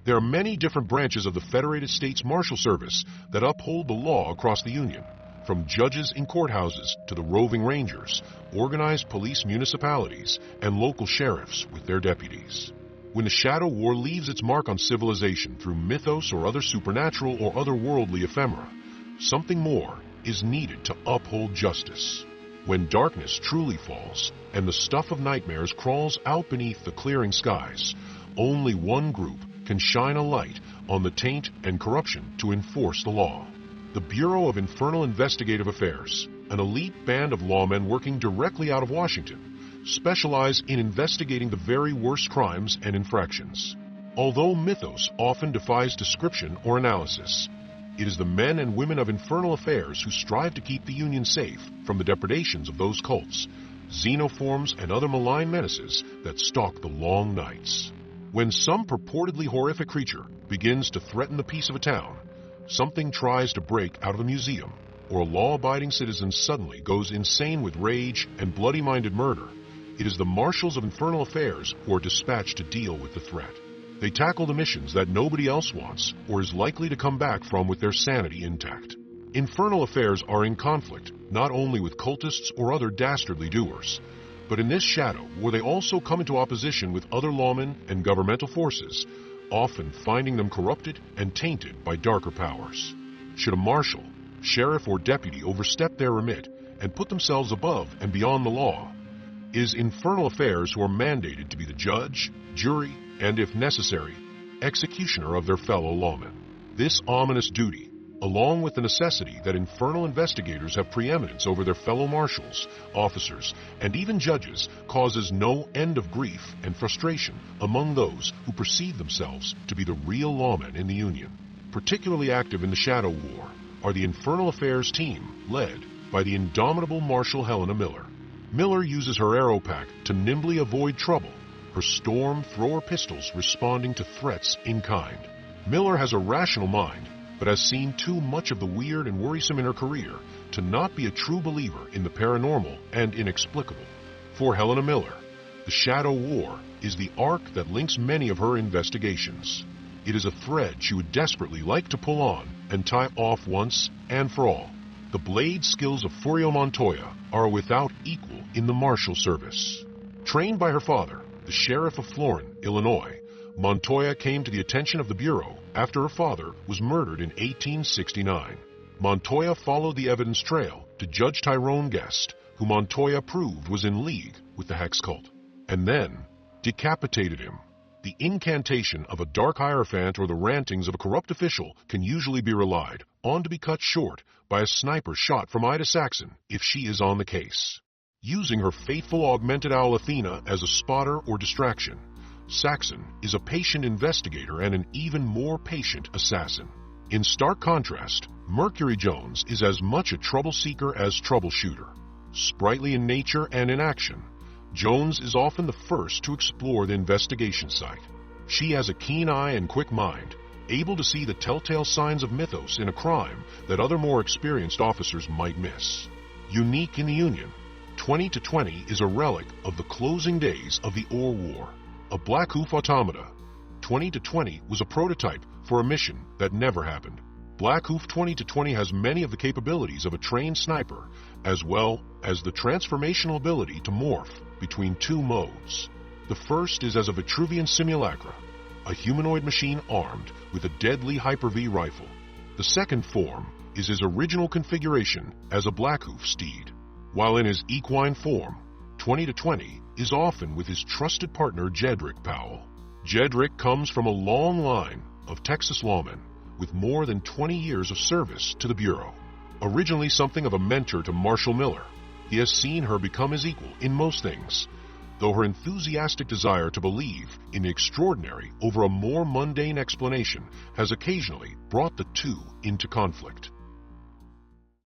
There are many different branches of the Federated States Marshal Service that uphold the law across the Union, from judges in courthouses to the roving rangers, organized police municipalities, and local sheriffs with their deputies. When the Shadow War leaves its mark on civilization through mythos or other supernatural or otherworldly ephemera, something more is needed to uphold justice. When darkness truly falls and the stuff of nightmares crawls out beneath the clearing skies, only one group can shine a light on the taint and corruption to enforce the law. The Bureau of Infernal Investigative Affairs, an elite band of lawmen working directly out of Washington, specialize in investigating the very worst crimes and infractions. Although Mythos often defies description or analysis, it is the men and women of Infernal Affairs who strive to keep the Union safe from the depredations of those cults, xenoforms, and other malign menaces that stalk the long nights. When some purportedly horrific creature begins to threaten the peace of a town, something tries to break out of a museum, or a law-abiding citizen suddenly goes insane with rage and bloody-minded murder, it is the Marshals of Infernal Affairs who are dispatched to deal with the threat. They tackle the missions that nobody else wants or is likely to come back from with their sanity intact. Infernal Affairs are in conflict not only with cultists or other dastardly doers, but in this shadow where they also come into opposition with other lawmen and governmental forces, often finding them corrupted and tainted by darker powers. Should a marshal, sheriff, or deputy overstep their remit and put themselves above and beyond the law, it is Infernal Affairs who are mandated to be the judge, jury, and, if necessary, executioner of their fellow lawmen. This ominous duty, along with the necessity that infernal investigators have preeminence over their fellow marshals, officers, and even judges, causes no end of grief and frustration among those who perceive themselves to be the real lawmen in the Union. Particularly active in the Shadow War are the Infernal Affairs team, led by the indomitable Marshall Helena Miller. Miller uses her aero-pack to nimbly avoid trouble, her stormthrower pistols responding to threats in kind. Miller has a rational mind, but has seen too much of the weird and worrisome in her career to not be a true believer in the paranormal and inexplicable. For Helena Miller, the Shadow War is the arc that links many of her investigations. It is a thread she would desperately like to pull on and tie off once and for all. The blade skills of Furio Montoya are without equal in the Marshal Service. Trained by her father, the sheriff of Florin, Illinois, Montoya came to the attention of the Bureau after her father was murdered in 1869. Montoya followed the evidence trail to Judge Tyrone Guest, who Montoya proved was in league with the Hex cult, and then decapitated him. The incantation of a dark hierophant or the rantings of a corrupt official can usually be relied on to be cut short by a sniper shot from Ida Saxon if she is on the case. Using her faithful augmented owl Athena as a spotter or distraction, Saxon is a patient investigator and an even more patient assassin. In stark contrast, Mercury Jones is as much a trouble seeker as troubleshooter. Sprightly in nature and in action, Jones is often the first to explore the investigation site. She has a keen eye and quick mind, able to see the telltale signs of mythos in a crime that other more experienced officers might miss. Unique in the Union, 20-20 is a relic of the closing days of the Ore War. A Black Hoof automata, 20-20 was a prototype for a mission that never happened. Black Hoof 20-20 has many of the capabilities of a trained sniper, as well as the transformational ability to morph between two modes. The first is as a Vitruvian simulacra, a humanoid machine armed with a deadly Hyper-V rifle. The second form is his original configuration as a Black Hoof steed. While in his equine form, 20-20 is often with his trusted partner Jedrick Powell. Jedrick comes from a long line of Texas lawmen with more than 20 years of service to the Bureau. Originally something of a mentor to Marshall Miller, he has seen her become his equal in most things, though her enthusiastic desire to believe in the extraordinary over a more mundane explanation has occasionally brought the two into conflict.